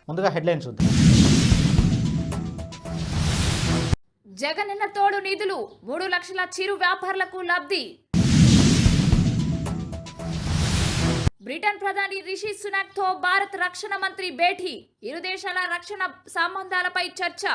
ముందుగా హెడ్లైన్స్ చూద్దాం. జగనన్న తోడు నిధులు 3 లక్షల చిరు వ్యాపారులకు లబ్ధి. బ్రిటన్ ప్రధాని రిషి సునాక్ తో భారత రక్షణ మంత్రి భేటీ. ఇరు దేశాల రక్షణ సంబంధాలపై చర్చ.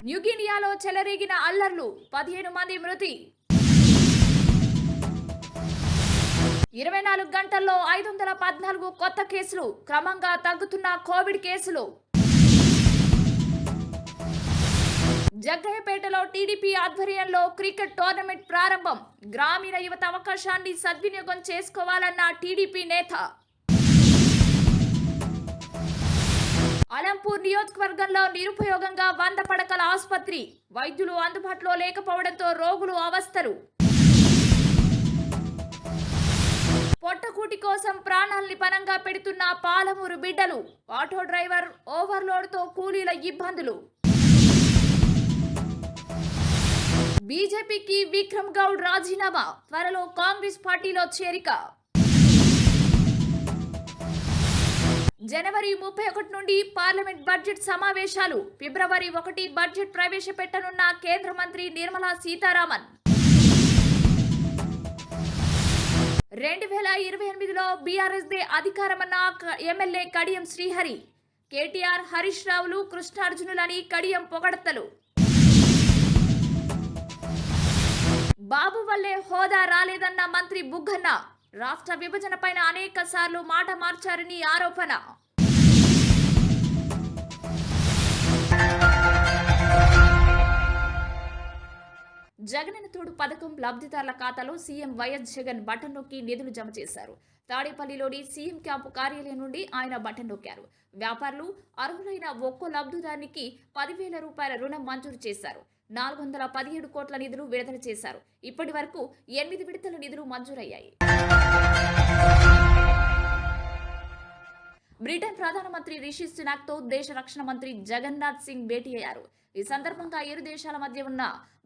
న్యూగినియాలో చెలరేగిన అల్లర్లు, 15 మంది మృతి. 24 గంటల్లో 514 కొత్త కేసులు, క్రమంగా తగ్గుతున్న కోవిడ్ కేసులు. జగ్గయ్యపేటలో టీడీపీ ఆధ్వర్యంలో క్రికెట్ టోర్నమెంట్ ప్రారంభం. గ్రామీణ యువత అవకాశాన్ని సద్వినియోగం చేసుకోవాలన్న టీడీపీ నేత. అలంపూర్ నియోజకవర్గంలో నిరుపయోగంగా 100 పడకల ఆసుపత్రి. వైద్యులు అందుబాటులో లేకపోవడంతో రోగులు అవస్థలు. పొట్టకూటి కోసం ప్రాణాల్ని పణంగా పెడుతున్న పాలమూరు బిడ్డలు. ఆటో డ్రైవర్ ఓవర్లోడ్తో కూలీల ఇబ్బందులు. బీజేపీకి విక్రమ్ గౌడ్ రాజీనామా, త్వరలో కాంగ్రెస్ పార్టీలో చేరిక. జనవరి 31 నుండి పార్లమెంట్ బడ్జెట్ సమావేశాలు. ఫిబ్రవరి 1 బడ్జెట్ ప్రవేశపెట్టనున్న కేంద్ర మంత్రి నిర్మలా సీతారామన్. 2028లో బీఆర్ఎస్ దే అధికారమన్న ఎమ్మెల్యే కడియం శ్రీహరి. కేటీఆర్, హరీష్ రావులు కృష్ణార్జునులని కడియం పొగడతలు. బాబు వల్లే హోదా రాలేదన్న మంత్రి బుగ్గన్న. రాష్ట్ర విభజనపైన అనేక సార్లు మాట మార్చారని ఆరోపణ. జగనన్న తోడు పథకం లబ్ధిదారుల ఖాతాలో సీఎం వైఎస్ జగన్ బటన్ నొక్కి నిధులు జమ చేశారు. తాడేపల్లిలోని సీఎం క్యాంపు కార్యాలయం నుండి ఆయన బటన్ నొక్కారు. వ్యాపారులు అర్హులైన ఒక్కో లబ్ధిదారునికి 10,000 రూపాయల రుణం మంజూరు చేశారు. 417 కోట్ల నిధులు విడుదల చేశారు. ఇప్పటి వరకు 8 విడతల నిధులు మంజూరయ్యాయి. బ్రిటన్ ప్రధానమంత్రి రిషి సునాక్ తో దేశ రక్షణ మంత్రి జగన్నాథ్ సింగ్ భేటీ అయ్యారు. ఈ సందర్భంగా ఇరు దేశాల మధ్య ఉన్న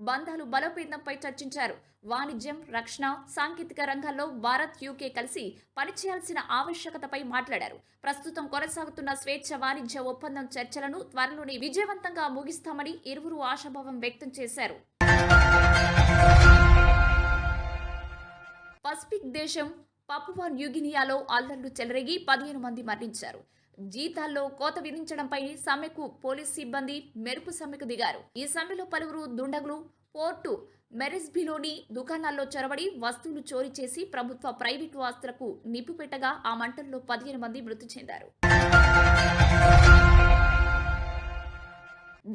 బంధాలు బలోపేతంపై చర్చించారు. వాణిజ్యం, రక్షణ, సాంకేతిక రంగాల్లో భారత్, యూకే కలిసి పనిచేయాల్సిన ఆవశ్యకతపై మాట్లాడారు. ప్రస్తుతం కొనసాగుతున్న స్వేచ్ఛ వాణిజ్య ఒప్పందం చర్చలను త్వరలోనే విజయవంతంగా ముగిస్తామని ఇరువురు ఆశాభావం వ్యక్తం చేశారు. పసిఫిక్ దేశం పపువా న్యూగినియాలో అల్లర్లు చెలరేగి 15 మంది మరణించారు. జీతాల్లో కోత విధించడంపై సమ్మెకు పోలీస్ సిబ్బంది మెరుపు సమ్మెకు దిగారు. ఈ సమ్మెలో పలువురు దుండగులు పోర్టు మెరిస్బీలోని దుకాణాల్లో చొరబడి వస్తువులు చోరీ చేసి ప్రభుత్వ, ప్రైవేటు ఆస్తులకు నిప్పు పెట్టగా ఆ మంటల్లో 15 మంది మృతి చెందారు.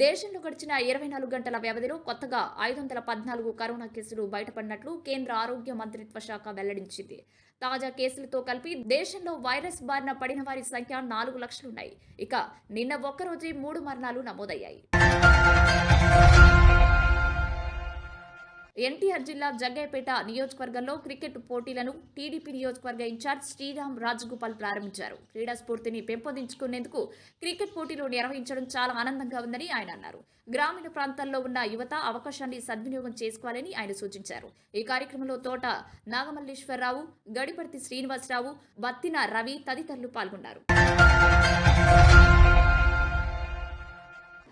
దేశంలో గడిచిన 24 గంటల వ్యవధిలో కొత్తగా 514 కరోనా కేసులు బయటపడినట్లు కేంద్ర ఆరోగ్య మంత్రిత్వ శాఖ వెల్లడించింది. తాజా కేసులతో కలిపి దేశంలో వైరస్ బారిన పడిన వారి సంఖ్య 4 లక్షలున్నాయి. ఇక నిన్న ఒక్కరోజే 3 మరణాలు నమోదయ్యాయి. ఎన్టీఆర్ జిల్లా జగ్గయ్యపేట నియోజకవర్గంలో క్రికెట్ పోటీలను టీడీపీ నియోజకవర్గ ఇన్ఛార్జ్ శ్రీరామ్ రాజగోపాల్ ప్రారంభించారు. క్రీడా స్ఫూర్తిని పెంపొందించుకునేందుకు క్రికెట్ పోటీలు నిర్వహించడం చాలా ఆనందంగా ఉందని ఆయన అన్నారు. గ్రామీణ ప్రాంతాల్లో ఉన్న యువత అవకాశాన్ని సద్వినియోగం చేసుకోవాలని ఆయన సూచించారు. ఈ కార్యక్రమంలో తోట నాగమల్లేశ్వరరావు, గడిపర్తి శ్రీనివాసరావు, బత్తిన రవి తదితరులు పాల్గొన్నారు.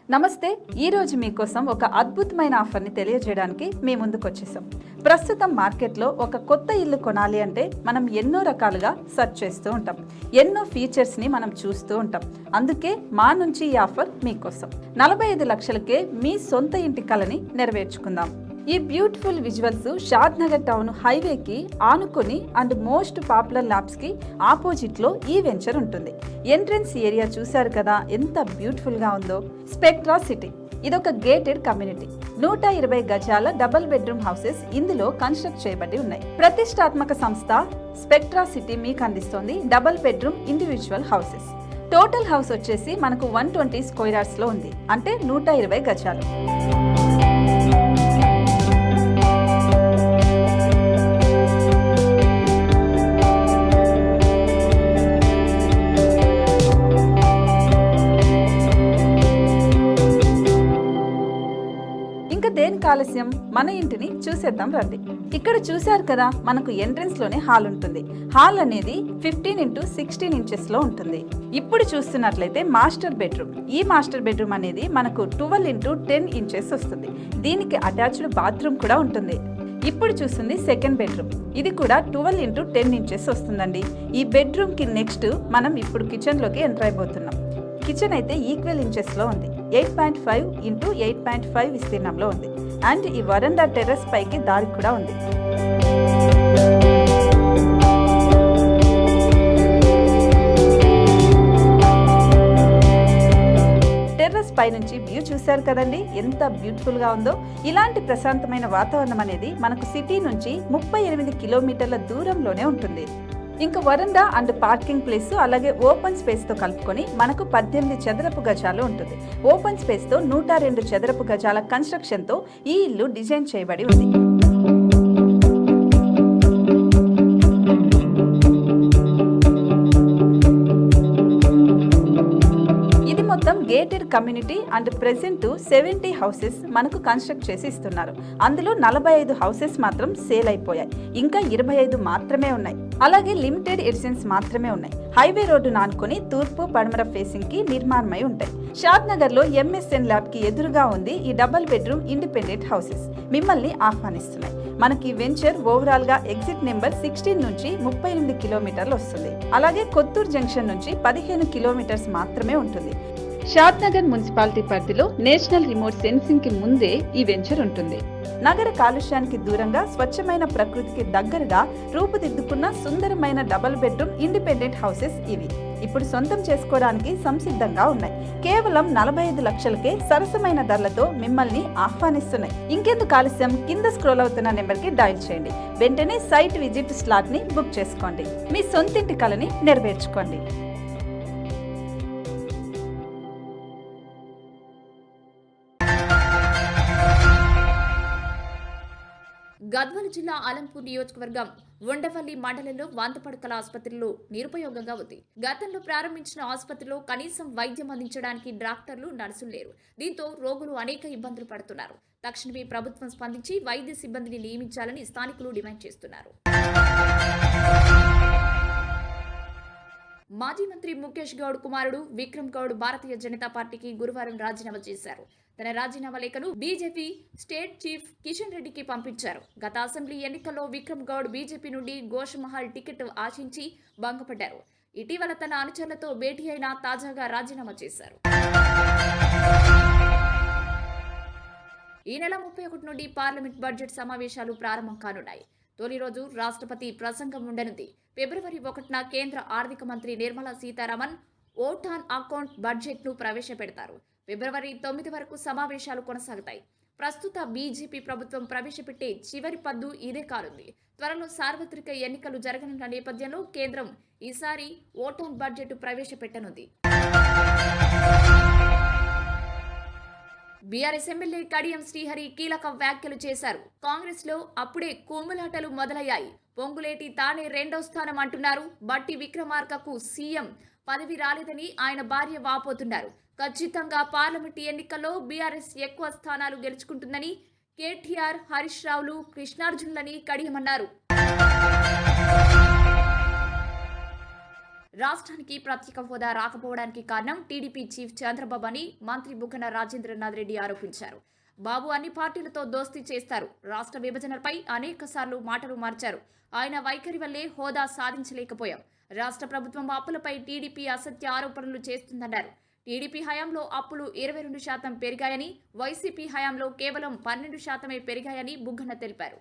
నమస్తే. ఈరోజు మీకోసం ఒక అద్భుతమైన ఆఫర్ని తెలియజేయడానికి మీ ముందుకు వచ్చేసాం. ప్రస్తుతం మార్కెట్లో ఒక కొత్త ఇల్లు కొనాలి అంటే మనం ఎన్నో రకాలుగా సెర్చ్ చేస్తూ ఉంటాం. ఎన్నో ఫీచర్స్ని మనం చూస్తూ ఉంటాం. అందుకే మా నుంచి ఈ ఆఫర్ మీకోసం. 45 లక్షలకే మీ సొంత ఇంటి కలని నెరవేర్చుకుందాం. ఈ బ్యూటిఫుల్ విజువల్స్ షాద్ నగర్ టౌన్ హైవేకి ఆనుకొని అండ్ మోస్ట్ పాపులర్ ల్యాబ్స్కి ఆపోజిట్లో ఈ వెంచర్ ఉంటుంది. ఎంట్రన్స్ ఏరియా చూశారు కదా ఎంత బ్యూటిఫుల్గా ఉందో. స్పెక్ట్రా సిటీ ఇదొక గేటెడ్ కమ్యూనిటీ. 120 గజాల డబుల్ బెడ్రూమ్ హౌసెస్ ఇందులో కన్స్ట్రక్ట్ చేయబడి ఉన్నాయి. ప్రతిష్టాత్మక సంస్థ స్పెక్ట్రా సిటీ మీకు అందిస్తోంది double bedroom individual houses. Total house వచ్చేసి మనకు 120 స్క్వేర్ యార్డ్స్లో ఉంది, అంటే 120 గజాలు. ఆలస్యం ఆలస్యం, మన ఇంటిని చూసేద్దాం రండి. ఇక్కడ చూశారు కదా, మనకు ఎంట్రన్స్ లోనే హాల్ ఉంటుంది. హాల్ అనేది 15x16 ఇంచెస్ లో ఉంటుంది. ఇప్పుడు చూస్తున్నట్లయితే మాస్టర్ బెడ్రూమ్. ఈ మాస్టర్ బెడ్రూమ్ అనేది మనకు 12x10 ఇంచెస్ వస్తుంది. దీనికి అటాచ్డ్ బాత్రూమ్ కూడా ఉంటుంది. ఇప్పుడు చూస్తుంది సెకండ్ బెడ్రూమ్. ఇది కూడా 12x10 ఇంచెస్ వస్తుందండి. ఈ బెడ్రూమ్ కి నెక్స్ట్ మనం ఇప్పుడు కిచెన్ లోకి ఎంటర్ అయిపోతున్నాం. కిచెన్ అయితే ఈక్వల్ ఇంచెస్ లో ఉంది. 8.5x8.5 విస్తీర్ణంలో ఉంది. అండ్ ఈ వరండా టెర్రస్ పైకి దారి కూడా ఉంది. టెర్రస్ పై నుంచి వ్యూ చూశారు కదండి, ఎంత బ్యూటిఫుల్ గా ఉందో. ఇలాంటి ప్రశాంతమైన వాతావరణం అనేది మనకు సిటీ నుంచి 38 కిలోమీటర్ల దూరంలోనే ఉంటుంది. ఇంకా వరండా అండ్ పార్కింగ్ ప్లేస్ అలాగే ఓపెన్ స్పేస్ తో కలుపుకొని మనకు 18 చదరపు గజాలు ఉంటుంది. ఓపెన్ స్పేస్ తో 102 చదరపు గజాల కన్స్ట్రక్షన్ తో ఈ ఇల్లు డిజైన్ చేయబడి ఉంది. మొత్తం gated community and present 70 houses మనకు కన్స్ట్రక్ట్ చేసి ఇస్తున్నారు. అందులో 45 హౌసెస్ మాత్రం సేల్ అయిపోయాయి. ఇంకా 25 మాత్రమే ఉన్నాయి. అలాగే లిమిటెడ్ ఎడిషన్స్ మాత్రమే ఉన్నాయి. హైవే రోడ్డు నానుకొని తూర్పు పడమర ఫేసింగ్ కి నిర్మాణమై ఉంటాయి. షాద్ నగర్ లో MSN ల్యాబ్ కి ఎదురుగా ఉంది ఈ డబుల్ బెడ్రూమ్ ఇండిపెండెంట్ హౌసెస్. మిమ్మల్ని ఆహ్వానిస్తున్నాయి. మనకి వెంచర్ ఓవరాల్ గా ఎగ్జిట్ నెంబర్ 16 నుంచి 38 కిలోమీటర్లు వస్తుంది. అలాగే కొత్తూరు జంక్షన్ నుంచి 15 కిలోమీటర్స్ మాత్రమే ఉంటుంది. షాద్ నగర్ మున్సిపాలిటీ పరిధిలో నేషనల్ రిమోట్ సెన్సింగ్ కి ముందే ఈ వెంచర్ ఉంటుంది. నగర కాలుష్యానికి దూరంగా స్వచ్ఛమైన ప్రకృతికి దగ్గరగా రూపుదిద్దుకున్న సుందరమైన డబుల్ బెడ్రూమ్ ఇండిపెండెంట్ హౌసెస్ ఇవి. ఇప్పుడు సొంతం చేసుకోవడానికి సంసిద్ధంగా ఉన్నాయి. కేవలం 45 లక్షలకే సరసమైన ధరలతో మిమ్మల్ని ఆహ్వానిస్తున్నాయి. ఇంకెందుకు ఆలస్యం, కింద స్క్రోల్ అవుతున్న నెంబర్ కి డయల్ చేయండి. వెంటనే సైట్ విజిట్ స్లాట్ ని బుక్ చేసుకోండి. మీ సొంతింటి కలని నెరవేర్చుకోండి. గద్వాల జిల్లా అలంపూర్ నియోజకవర్గం ఉండవల్లి మండలంలో వాంతపడకల ఆసుపత్రిలో నిరుపయోగంగా ఉంది. గతంలో ప్రారంభించిన ఆసుపత్రిలో కనీసం వైద్యం అందించడానికి డాక్టర్లు, నర్సులు లేరు. దీంతో రోగులు అనేక ఇబ్బందులు పడుతున్నారు. తక్షణమే ప్రభుత్వం స్పందించి వైద్య సిబ్బందిని నియమించాలని స్థానికులు డిమాండ్ చేస్తున్నారు. మాజీ మంత్రి ముఖేష్ గౌడ్ కుమారుడు విక్రమ్ గౌడ్ భారతీయ జనతా పార్టీకి గురువారం రాజీనామా చేశారు. తన రాజీనామా లేఖను బీజేపీ స్టేట్ చీఫ్ కిషన్ రెడ్డికి పంపించారు. గత అసెంబ్లీ ఎన్నికల్లో విక్రమ్ గౌడ్ బీజేపీ నుండి గోషమహల్ టికెట్ ఆశించి భంగపడ్డారు. ఇటీవల తన అనుచరులతో భేటీ అయినా తాజాగా రాజీనామా చేశారు. ఈ నెల 31 నుండి పార్లమెంట్ బడ్జెట్ సమావేశాలు ప్రారంభం కానున్నాయి. తొలి రోజు రాష్ట్రపతి ప్రసంగం ఉండనుంది. ఫిబ్రవరి 1న కేంద్ర ఆర్థిక మంత్రి Nirmala Sitharaman vote on account బడ్జెట్ను ప్రవేశపెడతారు. ఫిబ్రవరి 9 వరకు సమావేశాలు కొనసాగుతాయి. ప్రస్తుత బీజేపీ ప్రభుత్వం ప్రవేశపెట్టే చివరి పద్దు ఇదే కానుంది. త్వరలో సార్వత్రిక ఎన్నికలు జరగనున్న నేపథ్యంలో కేంద్రం ఈసారి ఓట్ ఆన్ బడ్జెట్ ప్రవేశపెట్టనుంది. బీఆర్ఎస్ ఎమ్మెల్యే కడియం శ్రీహరి కీలక వ్యాఖ్యలు చేశారు. కాంగ్రెస్ లో అప్పుడే కుమ్ములాటలు మొదలయ్యాయి. పొంగులేటి తానే రెండో స్థానం అంటున్నారు. బట్టి విక్రమార్కకు సీఎం పదవి రాలేదని ఆయన భార్య వాపోతున్నారు. ఖచ్చితంగా పార్లమెంటు ఎన్నికల్లో బీఆర్ఎస్ ఎక్కువ స్థానాలు గెలుచుకుంటుందని కేటీఆర్, హరీష్ రావులు కృష్ణార్జునులని కడియమన్నారు. రాష్ట్రానికి ప్రత్యేక హోదా రాకపోవడానికి కారణం టీడీపీ చీఫ్ చంద్రబాబు అని మంత్రి బుగ్గన రాజేంద్రనాథ్ రెడ్డి ఆరోపించారు. బాబు అన్ని పార్టీలతో దోస్తీ చేస్తారు. రాష్ట్ర విభజనపై అనేకసార్లు మాటలు మార్చారు. ఆయన వైఖరి వల్లే హోదా సాధించలేకపోయాం. రాష్ట్ర ప్రభుత్వం అప్పులపై టీడీపీ అసత్య ఆరోపణలు చేస్తుందన్నారు. టీడీపీ హయాంలో అప్పులు 22% పెరిగాయని, వైసీపీ హయాంలో కేవలం 12% పెరిగాయని బుగ్గన తెలిపారు.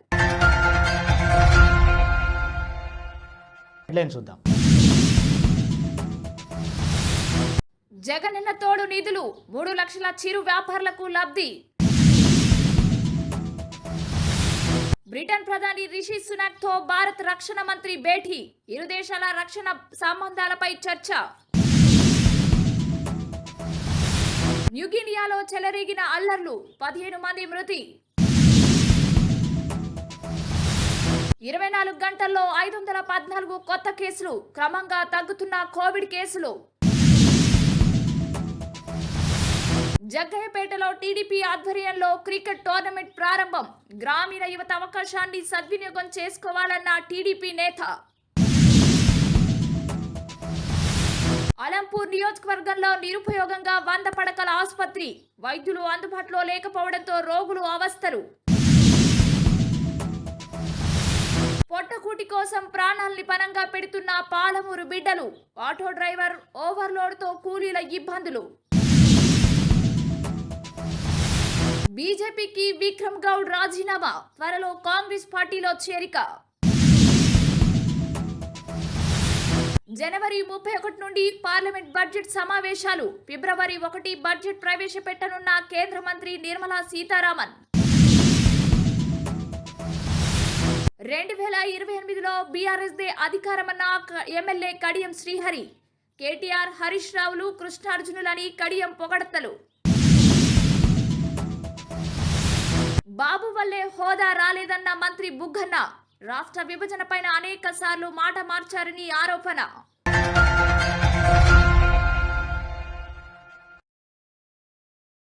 జగనన్న తోడు నిధులు 3 లక్షల చిరు వ్యాపారులకు లబ్ధి. బ్రిటన్ ప్రధాని రిషి సునాక్ తో భారత రక్షణ మంత్రి భేటీ. ఇరు దేశాల రక్షణ సంబంధాలపై చర్చ. న్యూగినియాలో చెలరేగిన అల్లర్లు, 15 మంది మృతి. 24 గంటల్లో 514 కొత్త కేసులు. క్రమంగా తగ్గుతున్న కోవిడ్ కేసులు. జగ్గయ్యపేటలో టీడీపీ ఆధ్వర్యంలో క్రికెట్ టోర్నమెంట్ ప్రారంభం. గ్రామీణ యువత అవకాశాన్ని సద్వినియోగం చేసుకోవాలన్న టీడీపీ నేత. అలంపూర్ నియోజకవర్గంలో నిరుపయోగంగా 100 పడకల ఆసుపత్రి. వైద్యులు అందుబాటులో లేకపోవడంతో రోగులు అవస్థలు. పొట్టకూటి కోసం ప్రాణాల్ని పణంగా పెడుతున్న పాలమూరు బిడ్డలు. ఆటో డ్రైవర్ ఓవర్లోడ్తో కూలీల ఇబ్బందులు. బీజేపీకి విక్రమ్ గౌడ్ రాజీనామా. త్వరలో కాంగ్రెస్ పార్టీలో చేరిక. జనవరి 31 నుండి పార్లమెంట్ బడ్జెట్ సమావేశాలు. ఫిబ్రవరి 1 బడ్జెట్ ప్రవేశపెట్టనున్న కేంద్ర మంత్రి నిర్మలా సీతారామన్. 2028లో బీఆర్ఎస్ దే అధికారమన్న ఎమ్మెల్యే కడియం శ్రీహరి. కేటీఆర్, హరీష్ రావులు కృష్ణార్జునులని కడియం పొగడతలు. బాబు వల్లే హోదా రాలేదన్న మంత్రి బుగ్గన్న. రాష్ట్ర విభజనపైన అనేక సార్లు మాట మార్చారని ఆరోపణ.